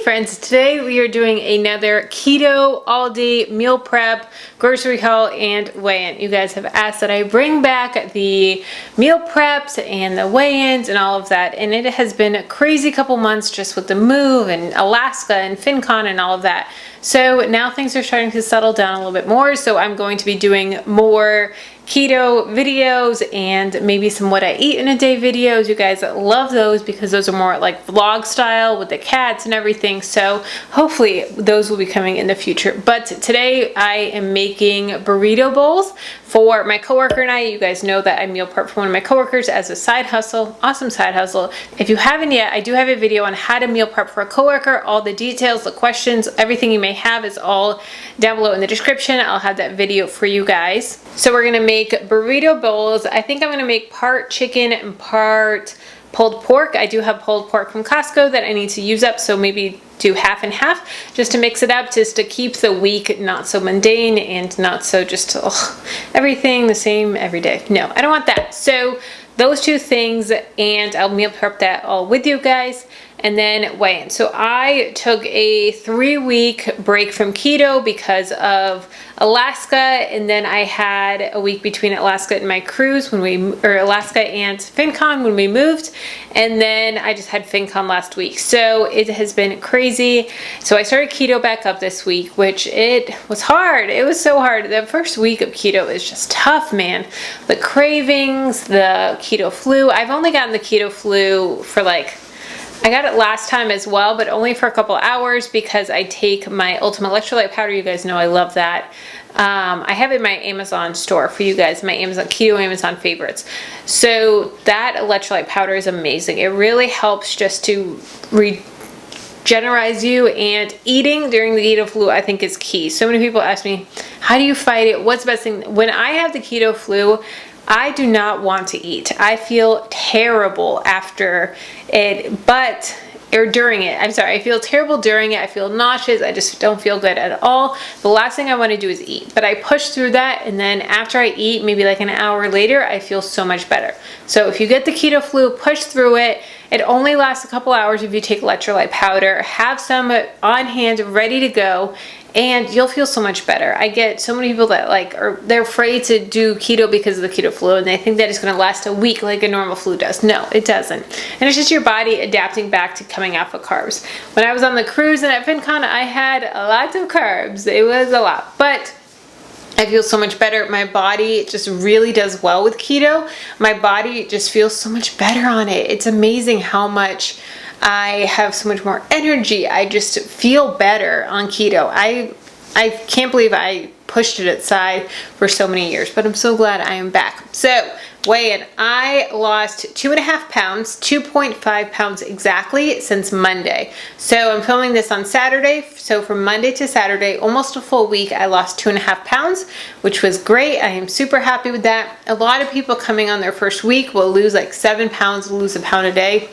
friends, today we are doing another KETO Aldi meal prep, grocery haul, and weigh-in. You guys have asked that I bring back the meal preps and the weigh-ins and all of that, and it has been a crazy couple months just with the move and Alaska and FinCon and all of that. So now things are starting to settle down a little bit more, so I'm going to be doing more keto videos and maybe some what I eat in a day videos. You guys love those because those are more like vlog style with the cats and everything, so hopefully those will be coming in the future. But today I am making burrito bowls for my coworker and I. You guys know that I meal prep for one of my coworkers as a side hustle. Awesome side hustle. If you haven't yet, I do have a video on how to meal prep for a coworker. All the details, the questions, everything you may have is all down below in the description. I'll have that video for you guys. So we're gonna make burrito bowls. I think I'm gonna make part chicken and part pulled pork. I do have pulled pork from Costco that I need to use up, so maybe do half and half just to mix it up, just to keep the week not so mundane and not so just everything the same every day. No, I don't want that. So those two things, and I'll meal prep that all with you guys, and then weigh in. So I took a 3-week break from keto because of Alaska, and then I had a week between Alaska and my cruise or Alaska and FinCon when we moved, and then I just had FinCon last week. So it has been crazy. So I started keto back up this week, which it was hard. It was so hard. The first week of keto is just tough, man. The cravings, the keto flu. I've only gotten the keto flu for I got it last time as well, but only for a couple hours because I take my Ultimate Electrolyte Powder. You guys know I love that. I have it in my Amazon store for you guys, my Keto Amazon favorites. So that electrolyte powder is amazing. It really helps just to regenerate you, and eating during the keto flu I think is key. So many people ask me, how do you fight it? What's the best thing? When I have the keto flu, I do not want to eat. I feel terrible after it, or during it. I'm sorry, I feel terrible during it. I feel nauseous. I just don't feel good at all. The last thing I want to do is eat, but I push through that, and then after I eat, maybe like an hour later, I feel so much better. So if you get the keto flu, push through it. It only lasts a couple hours if you take electrolyte powder. Have some on hand, ready to go, and you'll feel so much better. I get so many people that they're afraid to do keto because of the keto flu, and they think that it's going to last a week like a normal flu does. No, it doesn't. And it's just your body adapting back to coming off of carbs. When I was on the cruise and at FinCon, I had a lot of carbs. It was a lot, but I feel so much better. My body just really does well with keto. My body just feels so much better on it. It's amazing how much I have so much more energy. I just feel better on keto. I can't believe I pushed it aside for so many years, but I'm so glad I am back. So weigh-in, I lost 2.5 pounds, 2.5 pounds exactly since Monday. So I'm filming this on Saturday. So from Monday to Saturday, almost a full week, I lost 2.5 pounds, which was great. I am super happy with that. A lot of people coming on their first week will lose like 7 pounds, lose a pound a day.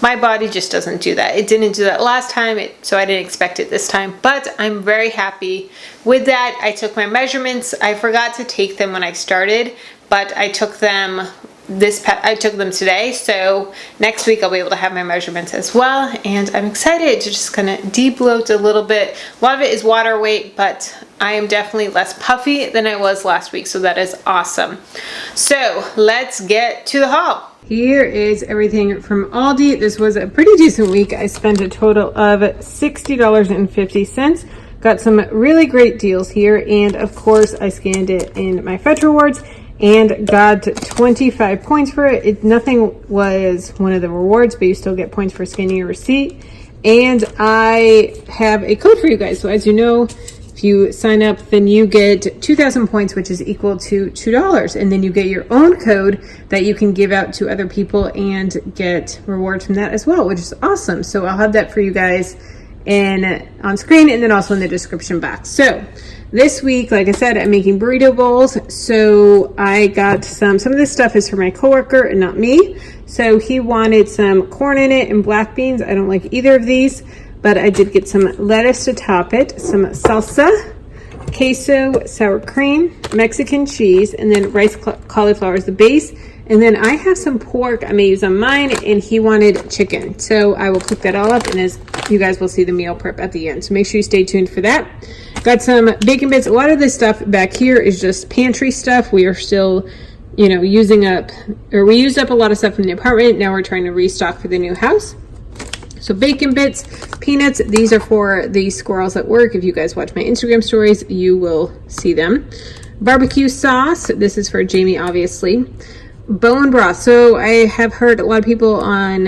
My body just doesn't do that. It didn't do that last time, so I didn't expect it this time, but I'm very happy with that. I took my measurements. I forgot to take them when I started, but I took them today, so next week I'll be able to have my measurements as well, and I'm excited to just kind of de-bloat a little bit. A lot of it is water weight, but I am definitely less puffy than I was last week, so that is awesome. So let's get to the haul. Here is everything from Aldi. This was a pretty decent week. I spent a total of $60.50. Got some really great deals here, and of course I scanned it in my Fetch Rewards and got 25 points for it. Nothing was one of the rewards, but you still get points for scanning your receipt. And I have a code for you guys. So as you know, if you sign up, then you get 2,000 points, which is equal to $2. And then you get your own code that you can give out to other people and get rewards from that as well, which is awesome. So I'll have that for you guys on screen and then also in the description box. So this week, like I said, I'm making burrito bowls. So I got some of this stuff is for my coworker and not me. So he wanted some corn in it and black beans. I don't like either of these, but I did get some lettuce to top it, some salsa, queso, sour cream, Mexican cheese, and then rice cauliflower is the base. And then I have some pork I may use on mine, and he wanted chicken. So I will cook that all up, and as you guys will see the meal prep at the end. So make sure you stay tuned for that. Got some bacon bits. A lot of this stuff back here is just pantry stuff. We are still, you know, using up, or we used up a lot of stuff in the apartment. Now we're trying to restock for the new house. So bacon bits, peanuts, these are for the squirrels at work. If you guys watch my Instagram stories, you will see them. Barbecue sauce, this is for Jamie, obviously. Bone broth. So I have heard a lot of people on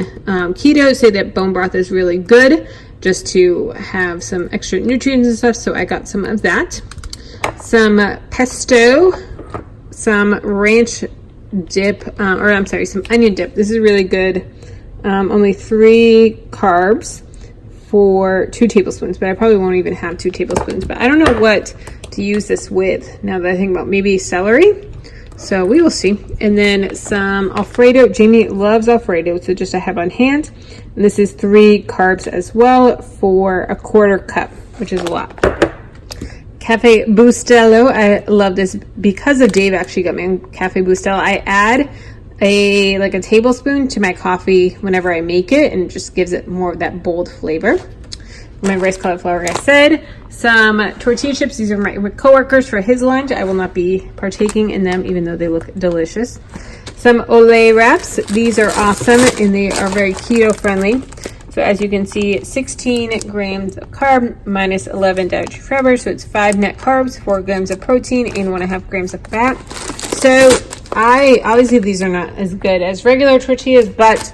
keto say that bone broth is really good, just to have some extra nutrients and stuff. So I got some of that. Some pesto, some ranch dip, some onion dip. This is really good. Only 3 carbs for 2 tablespoons, but I probably won't even have 2 tablespoons. But I don't know what to use this with now that I think about, maybe celery. So we will see. And then some Alfredo. Jamie loves Alfredo, so just I have on hand. And this is 3 carbs as well for a 1/4 cup, which is a lot. Cafe Bustelo. I love this because of Dave actually got me Cafe Bustelo. I add a tablespoon to my coffee whenever I make it, and it just gives it more of that bold flavor. My rice cauliflower, like I said. Some tortilla chips. These are my coworkers for his lunch. I will not be partaking in them, even though they look delicious. Some Olay wraps. These are awesome, and they are very keto friendly. So as you can see, 16 grams of carb minus 11 dietary fiber. So it's 5 net carbs, 4 grams of protein, and 1.5 grams of fat. So obviously these are not as good as regular tortillas, but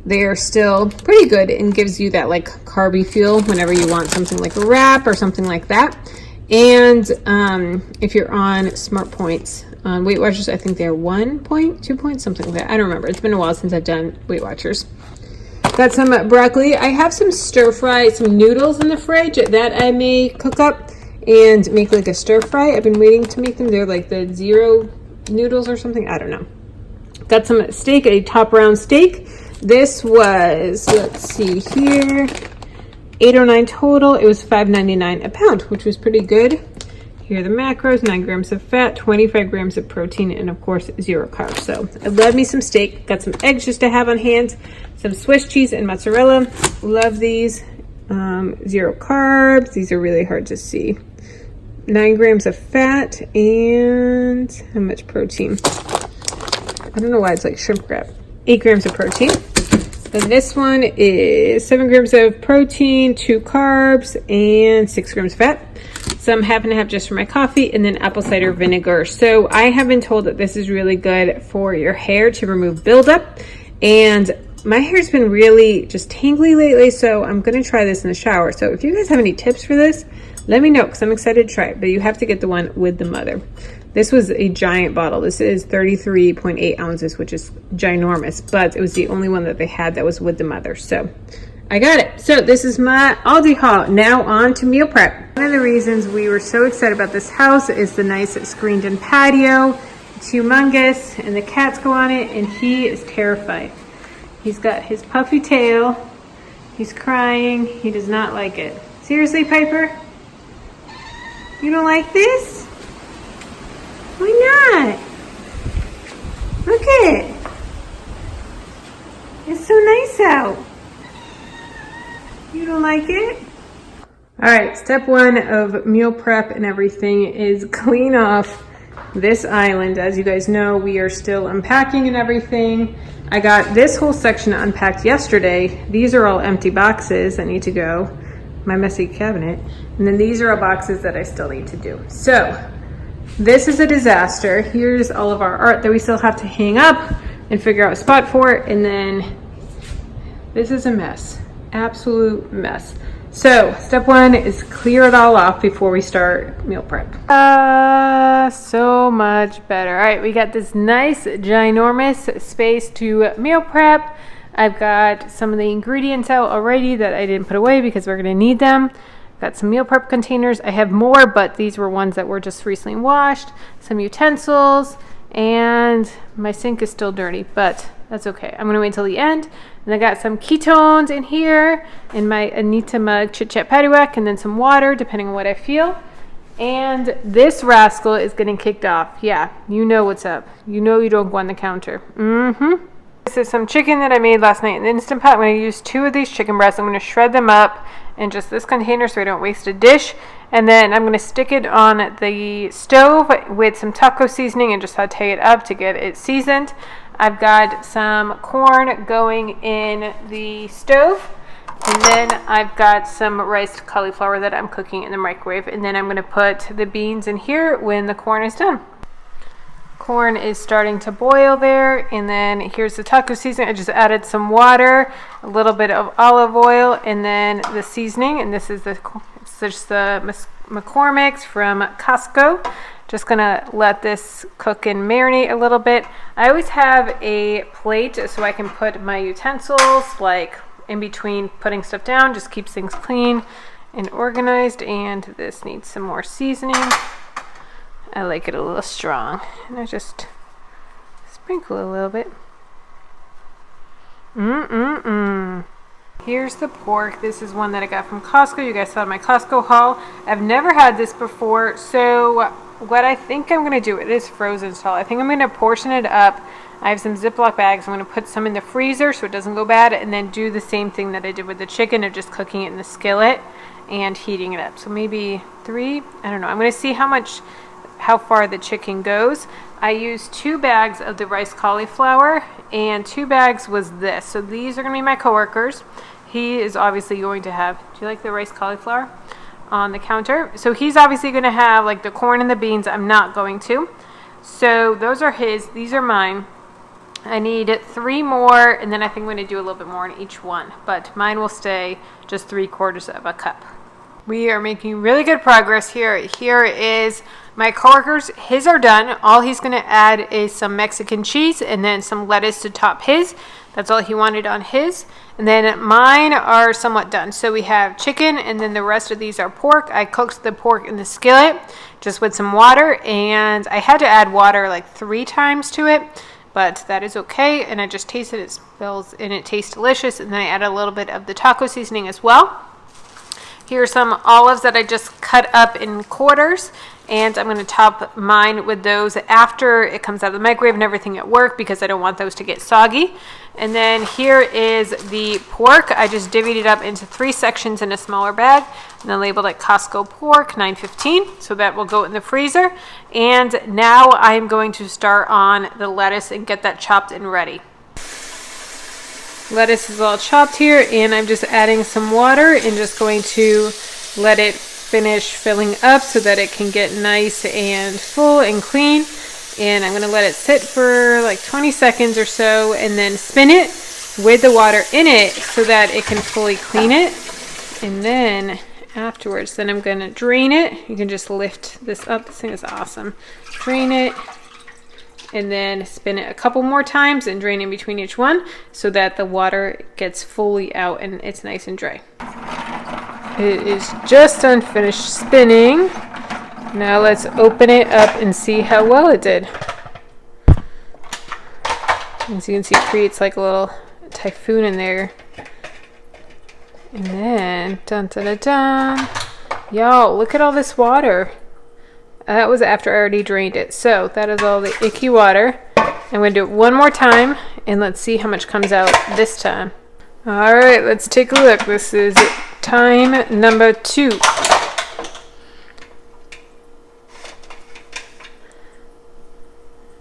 they are still pretty good and gives you that like carby feel whenever you want something like a wrap or something like that. And if you're on Smart Points on Weight Watchers, I think they're 1 point, 2 points, something like that. I don't remember. It's been a while since I've done Weight Watchers. Got some broccoli. I have some stir fry, some noodles in the fridge that I may cook up and make like a stir fry. I've been waiting to make them. They're like the zero noodles or something. I don't know. Got some steak, a top round steak. This was, let's see here, $8.09 total. It was $5.99 a pound, which was pretty good. Here are the macros: 9 grams of fat, 25 grams of protein, and of course 0 carbs. So I love me some steak. Got some eggs just to have on hand, some Swiss cheese and mozzarella. Love these. 0 carbs. These are really hard to see. 9 grams of fat, and how much protein? I don't know why it's like shrimp wrap. 8 grams of protein. Then this one is 7 grams of protein, 2 carbs, and 6 grams of fat. Some happen to have just for my coffee, and then apple cider vinegar. So I have been told that this is really good for your hair to remove buildup. And my hair's been really just tangly lately, so I'm going to try this in the shower. So if you guys have any tips for this, let me know, because I'm excited to try it. But you have to get the one with the mother. This was a giant bottle. This is 33.8 ounces, which is ginormous, but it was the only one that they had that was with the mother. So I got it. So this is my Aldi haul. Now on to meal prep. One of the reasons we were so excited about this house is the nice screened-in patio. It's humongous, and the cats go on it, and he is terrified. He's got his puffy tail. He's crying. He does not like it. Seriously, Piper? You don't like this? Why not? Look at it. It's so nice out. You don't like it? All right, step 1 of meal prep and everything is clean off this island. As you guys know, we are still unpacking and everything. I got this whole section unpacked yesterday. These are all empty boxes that need to go. My messy cabinet. And then these are all boxes that I still need to do. So this is a disaster. Here's all of our art that we still have to hang up and figure out a spot for it. And then this is a mess. Absolute mess. So step 1 is clear it all off before we start meal prep. So much better. All right, we got this nice ginormous space to meal prep. I've got some of the ingredients out already that I didn't put away because we're gonna need them. Got some meal prep containers. I have more, but these were ones that were just recently washed. Some utensils, and my sink is still dirty, but that's okay. I'm gonna wait till the end. And I got some ketones in here in my Anita mug Chit Chat Paddywhack, and then some water depending on what I feel. And this rascal is getting kicked off. Yeah, you know what's up. You know you don't go on the counter. This is some chicken that I made last night in the Instant Pot. I'm going to use 2 of these chicken breasts. I'm going to shred them up in just this container so I don't waste a dish. And then I'm going to stick it on the stove with some taco seasoning and just saute it up to get it seasoned. I've got some corn going in the stove. And then I've got some riced cauliflower that I'm cooking in the microwave. And then I'm going to put the beans in here when the corn is done. Corn is starting to boil there, and then here's the taco seasoning. I just added some water, a little bit of olive oil, and then the seasoning. And this is just the McCormick's from Costco. Just gonna let this cook and marinate a little bit. I always have a plate so I can put my utensils like in between putting stuff down. Just keeps things clean and organized. And this needs some more seasoning. I like it a little strong, and I just sprinkle a little bit. Here's the pork. This is one that I got from Costco. You guys saw my Costco haul. I've never had this before, so what I think I'm going to do, it is frozen still. I think I'm going to portion it up. I have some Ziploc bags. I'm going to put some in the freezer so it doesn't go bad, and then do the same thing that I did with the chicken of just cooking it in the skillet and heating it up. So maybe 3, I don't know. I'm going to see how far the chicken goes. I used 2 bags of the rice cauliflower, and 2 bags was this. So these are going to be my coworkers. He is obviously going to have, do you like the rice cauliflower on the counter? So he's obviously going to have like the corn and the beans. I'm not going to. So those are his. These are mine. I need 3 more, and then I think I'm going to do a little bit more in each one. But mine will stay just 3/4 of a cup. We are making really good progress here. Here is my coworkers. His are done. All he's going to add is some Mexican cheese and then some lettuce to top his. That's all he wanted on his. And then mine are somewhat done. So we have chicken, and then the rest of these are pork. I cooked the pork in the skillet just with some water, and I had to add water like 3 times to it, but that is okay. And I just tasted it. It smells and it tastes delicious. And then I added a little bit of the taco seasoning as well. Here are some olives that I just cut up in quarters, and I'm going to top mine with those after it comes out of the microwave and everything at work, because I don't want those to get soggy. And then here is the pork. I just divvied it up into 3 sections in a smaller bag, and then labeled it Costco pork $9.15, so that will go in the freezer. And now I'm going to start on the lettuce and get that chopped and ready. Lettuce is all chopped here, and I'm just adding some water and just going to let it finish filling up so that it can get nice and full and clean. And I'm going to let it sit for like 20 seconds or so, and then spin it with the water in it so that it can fully clean it. And then afterwards, then I'm going to drain it. You can just lift this up. This thing is awesome. Drain it. And then spin it a couple more times and drain in between each one so that the water gets fully out and it's nice and dry. It is just done finished spinning. Now let's open it up and see how well it did. As you can see, it creates like a little typhoon in there. And then, dun dun dun dun. Y'all, look at all this water. That was after I already drained it. So that is all the icky water. I'm going to do it one more time, and let's see how much comes out this time. All right, let's take a look. This is time number 2.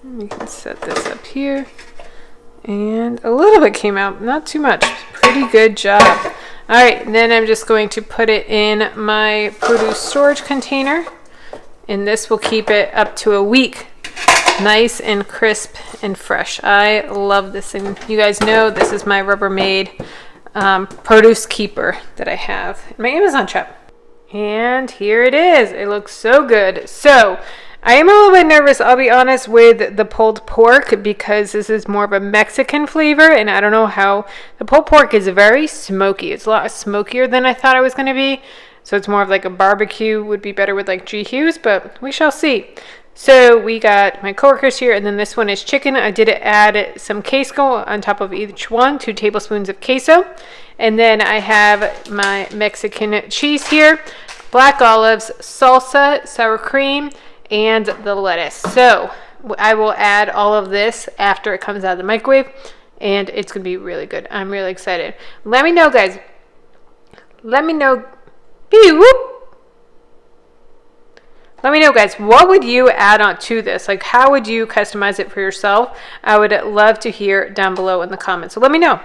We can set this up here. And a little bit came out, not too much. Pretty good job. All right, and then I'm just going to put it in my produce storage container. And this will keep it up to a week. Nice and crisp and fresh. I love this thing. You guys know this is my Rubbermaid produce keeper that I have in my Amazon shop. And here it is. It looks so good. So I am a little bit nervous, I'll be honest, with the pulled pork, because this is more of a Mexican flavor, and I don't know how. The pulled pork is very smoky. It's a lot smokier than I thought it was going to be. So it's more of like a barbecue, would be better with like G. Hughes, but we shall see. So we got my coworkers here, and then this one is chicken. I did add some queso on top of each one, 2 tablespoons of queso. And then I have my Mexican cheese here. black olives, salsa, sour cream, and the lettuce. So I will add all of this after it comes out of the microwave, and it's gonna be really good. I'm really excited. Let me know, guys. Let me know. Let me know, guys, what would you add on to this? Like, how would you customize it for yourself? I would love to hear down below in the comments. So let me know.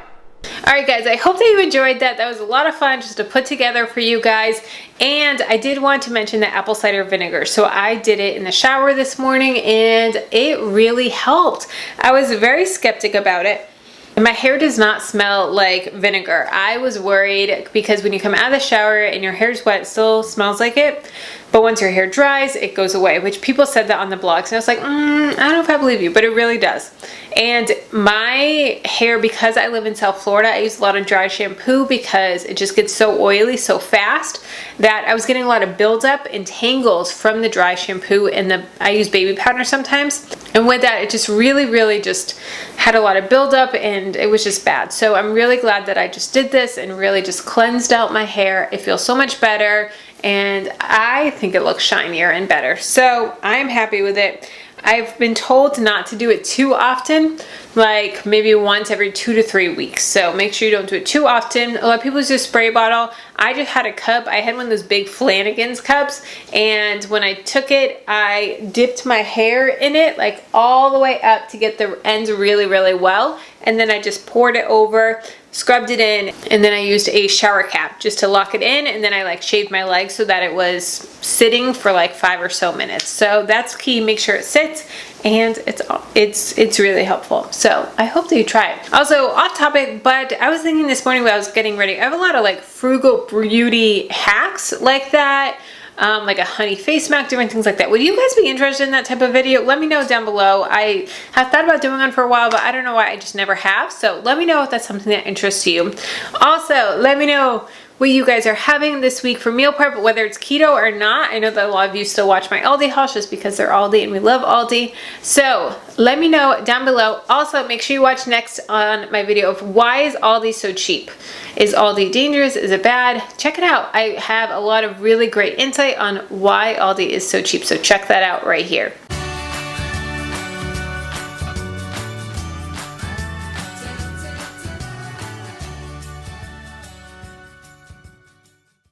All right, guys, I hope that you enjoyed that. That was a lot of fun just to put together for you guys. And I did want to mention the apple cider vinegar. So I did it in the shower this morning and it really helped. I was very skeptic about it. And my hair does not smell like vinegar. I was worried because when you come out of the shower and your hair's wet, it still smells like it. But once your hair dries, it goes away, which people said that on the blogs. And I was like, I don't know if I believe you, but it really does. And my hair, because I live in South Florida, I use a lot of dry shampoo because it just gets so oily so fast that I was getting a lot of buildup and tangles from the dry shampoo, and I use baby powder sometimes. And with that, it just really just had a lot of buildup and it was just bad. So I'm really glad that I just did this and really just cleansed out my hair. It feels so much better and I think it looks shinier and better. So I'm happy with it. I've been told not to do it too often, like maybe once every 2 to 3 weeks. So make sure you don't do it too often. A lot of people use a spray bottle. I just had a cup. I had one of those big Flanagan's cups, and when I took it, I dipped my hair in it like all the way up to get the ends really well, and then I just poured it over, scrubbed it in, and then I used a shower cap just to lock it in, and then I like shaved my legs so that it was sitting for like 5 or so minutes. So that's key. Make sure it sits, and it's really helpful. So I hope that you try it. Also, off topic, but I was thinking this morning when I was getting ready, I have a lot of like frugal beauty hacks like that. Like a honey face mask, different things like that. Would you guys be interested in that type of video? Let me know down below. I have thought about doing one for a while, but I don't know why, I just never have. So let me know if that's something that interests you. Also, let me know what you guys are having this week for meal prep, whether it's keto or not. I know that a lot of you still watch my Aldi hauls just because they're Aldi and we love Aldi. So let me know down below. Also, make sure you watch next on my video of why is Aldi so cheap? Is Aldi dangerous? Is it bad? Check it out. I have a lot of really great insight on why Aldi is so cheap. So check that out right here.